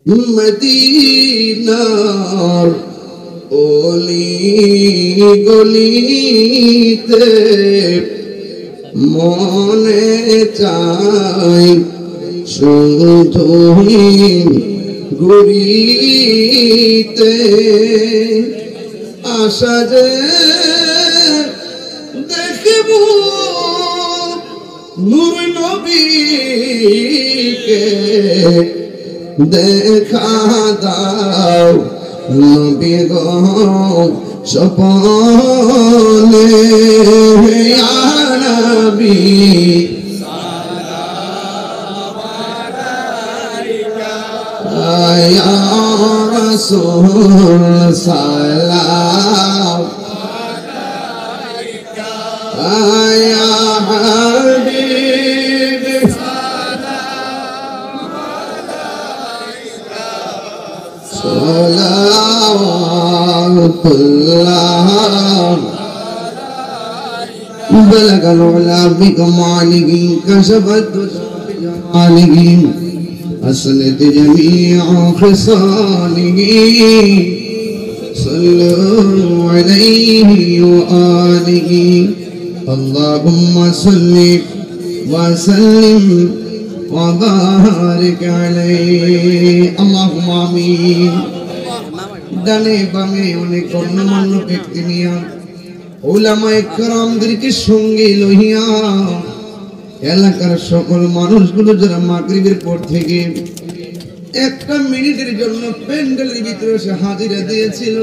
মদিনার অলি গলিতে মনে চাই শুধুই ঘুরিতে আশা যে দেখব নূর নবীকে দেখা দাও নবী গো স্বপনে ইয়া নবী সালাম আলাইকা ইয়া রাসূল সালাম আলাইকা ইয়া হাবিব صلوات بلغ العلا بكماله كشف الدجى بجماله أسند جميع خصاله صلوا عليه وآله اللهم صل وسلم وبارك عليه اللهم آمين ডানে বামে অনেক গণ্যমান্য ব্যক্তি নিয়া উলামায়ে কেরামদেরকে সঙ্গে লইয়া এলাকার সকল মানুষগুলো যারা মাগরিবের পর থেকে একটা মিনিটের জন্য প্যান্ডেলের ভিতরে এসে হাজিরা দিয়েছিল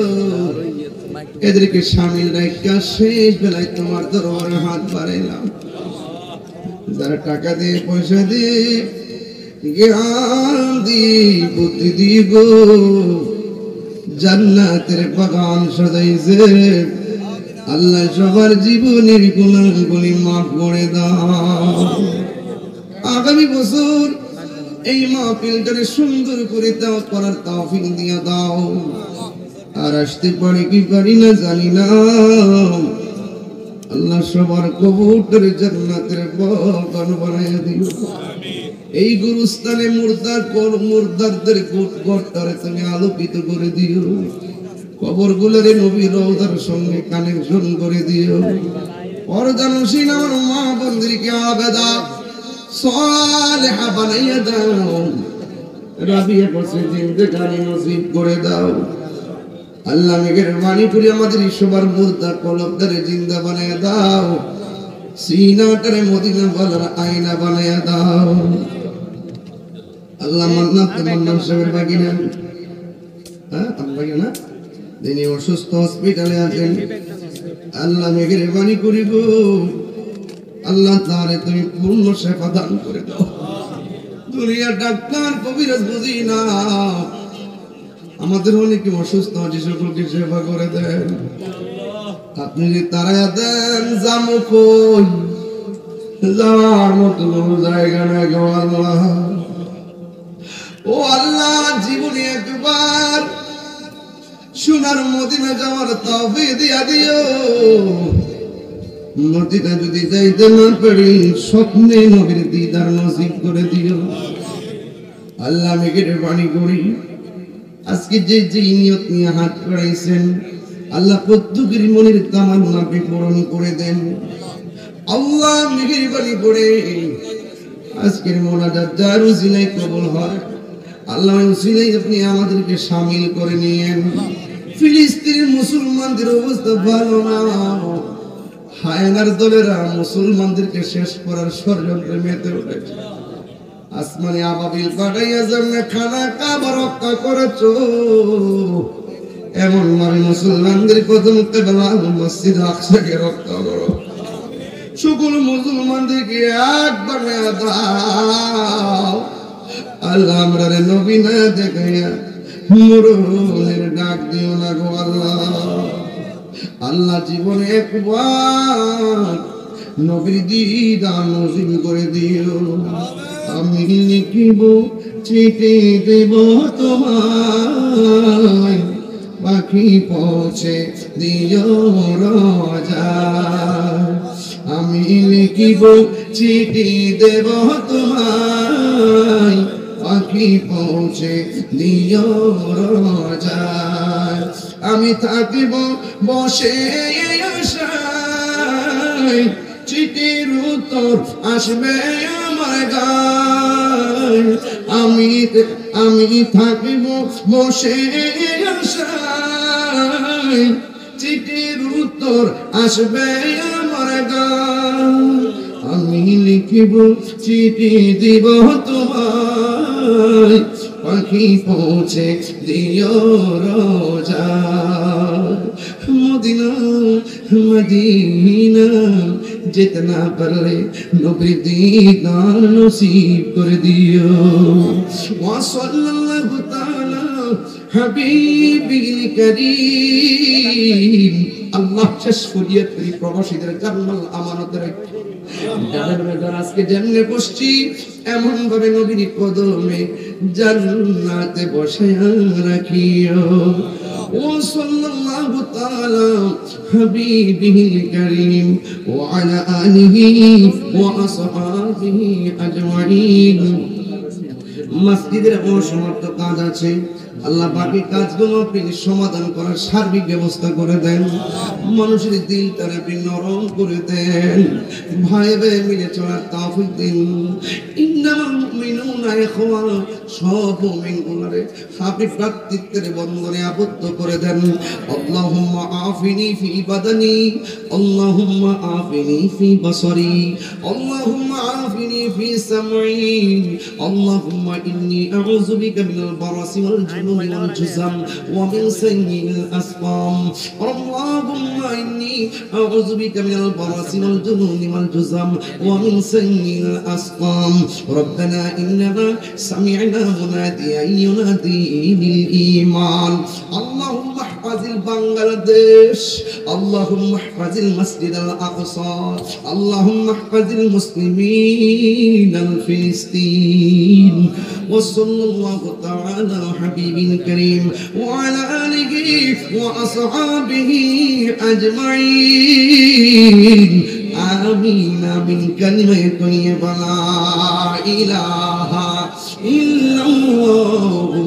এদেরকে শামিল রাখা শেষ বেলায় তোমার দরবারে হাত বাড়াইলাম যারা টাকা দিয়ে পয়সা দিয়ে জ্ঞান দিয়ে বুদ্ধি দিয়ে গো জান্নাতের বাগান সাজাইছে আল্লাহ সবার জীবনের গুনাহগুলি মাফ করে দাও আগামী বছর এই মাহফিলটারে সুন্দর করে দাও করার তৌফিক দিয়ে দাও আর আসতে পারি কি পারি না জানি না আল্লাহ সবার কবুতর জান্নাতের বাগান বানাইয়া দিও এই গুরুস্থানে মুর্দারদের গর্তারে তুমি আলোকিত করে দিও কবরগুলোরে নবী রওজার সঙ্গে কানেকশন করে দিও পরদানসীন আমার মা বোনদেরকে আবেদা সালেহা বানাইয়া দাও রাবিয়া পাশে জিন্দেগানি নসিব করে দাও আল্লাহ মেহেরবানি করে আমাদের সবার মুর্দা কলবদারে জিন্দা বানাইয়া দাও সিনাটারে মদিনা ওয়ালার আয়না বানাইয়া দাও আল্লাহ মান্নাত সাহেবের বাগিনা না তিনি অসুস্থ হসপিটালে আছেন আল্লাহ মেহেরবানি করিব আল্লাহ তাআলা তুমি পূর্ণ সেবা দান করে দাও দুনিয়ার ডাক্তার কবিরাজ বুঝি না আমাদের অনেকে অসুস্থ আছে সকলকে সেবা করে দেন আপনি যদি তারায়া দেন জামু কই যাওয়ার মতো কোনো জায়গা নাই গো আল্লাহ ও আল্লাহ জীবনে একবার সোনার মদিনা যাওয়ার তৌফিক দিয়া দিও মদিনা যদি যাইতে না পারি স্বপ্নে নবীর দিদার নসিব করে দিও আল্লাহ মেহেরবানি করি আজকে যে যে নিয়ত নিয়ে হাত বাড়াইছেন আল্লাহ প্রত্যেকের মনের তামান্না পূরণ করে দেন আল্লাহ মেহেরবানি করে আজকের মোনাজাত যার উসিলায় কবুল হয় আল্লাহ উসিলায় আপনি আমাদেরকে শামিল করে নিয়েন ফিলিস্তিনের মুসলমানদের অবস্থা ভালো না হায়নার দলেরা মুসলমানদেরকে শেষ করার ষড়যন্ত্রে মেতে উঠেছে আসমানে আবাবিল পাঠাইয়া যেমন খানা কাবা রক্ষা করেছো এমন ভাবে মুসলমানদের কদম কেবলা মসজিদ আকসাকে রক্ষা করো সকল মুসলমানদেরকে এক বানায়া দাও আল্লাহ আমরা নবী না দেখাইয়া মরণের ডাক দিও না গো আল্লাহ আল্লাহ জীবনে একবার নবীর দিদার নসিব করে দিও আমি লিখিব চিঠি দেব তোমায় পাখি পৌঁছে দিও রোজায় আমি লিখিব চিঠি দেব তোমায় পাখি পৌঁছে দিও রোজায় আমি থাকিব বসে আশায় চিঠির উত্তর আসবে আমার গায় আমি থাকিব বসে আশায় চিঠির উত্তর আসবে আমার গায় আমি লিখিব চিঠি দিব তোমায় পাখি পৌঁছে দিও রোজায় মদিনা মদিনা जितना परले नबी दीदार नसीब कर दियो वा सल्लल्लाहु ताला हबीबिल करीम আল্লাহ শেষ ফরিয়াদ করি প্রবাসীদের জান্নাল আমানত রেখে যাদের বেদর আজকে জেনে বসছি এমন ভাবে নবীর কদমে জান্নাতে বসায়া রাখিও ও সাল্লাল্লাহু তাআলা হাবিবিল কারীম ওয়া আলা আলিহি ওয়া আসহাবিহি আজমাইন মসজিদের অসমাপ্ত কাজ আছে আল্লাহ বাকি কাজগুলো আপনি সমাধান করার সার্বিক ব্যবস্থা করে দেন মানুষের দিল তার আপনি নরম করে দেন ভাই ভাই মিলে চলার তৌফিক দিন ইন্নামাল মুমিনুনা ইখওয়া সব মুমিনগুলোরে আপনি ভ্রাতৃত্বের বন্ধনে আবদ্ধ করে দেন আল্লাহুম্মা আফিনি ফি বাদানি আল্লাহুম্মা আফিনি ফি বাসারি আল্লাহুম্মা আফিনি ফি সামঈ আল্লাহুম্মা ইন্নী আউযু বিকা মিনাল বারাসি ওয়াল জুনুনি ওয়াল জুযাম ওয়া মিন সাইয়্যিল আসকাম আল্লাহুম্মা ইন্নী আউযু বিকা মিনাল বারাসি ওয়াল জুনুনি ওয়াল জুযাম ওয়া মিন সাইয়্যিল আসকাম রব্বানা ইন্নানা সামি'না মুনাদিয়ান ইউনাদি লিল ঈমান আল্লাহুম্মা ইহফাজিল বাংলাদেশ আল্লাহুম্মা ইহফাজিল মাসজিদাল আকসা আল্লাহুম্মা ইহফাজিল মুসলিমিন আল ফিলিস্তিন ওয়া সাল্লাল্লাহু তাআলা হাবিবিল কারীম ওয়া আলা আলিহি ওয়া আসহাবিহি আজমাইন আমিন আমিন কালিমায়ে তাইয়্যিবা লা ইলাহা ইল্লাল্লাহু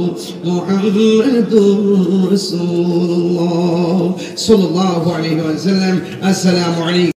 মুহাম্মাদুর রাসূলুল্লাহ সাল্লাল্লাহু আলাইহি ওয়াসাল্লাম আসসালামু আলাইকুম।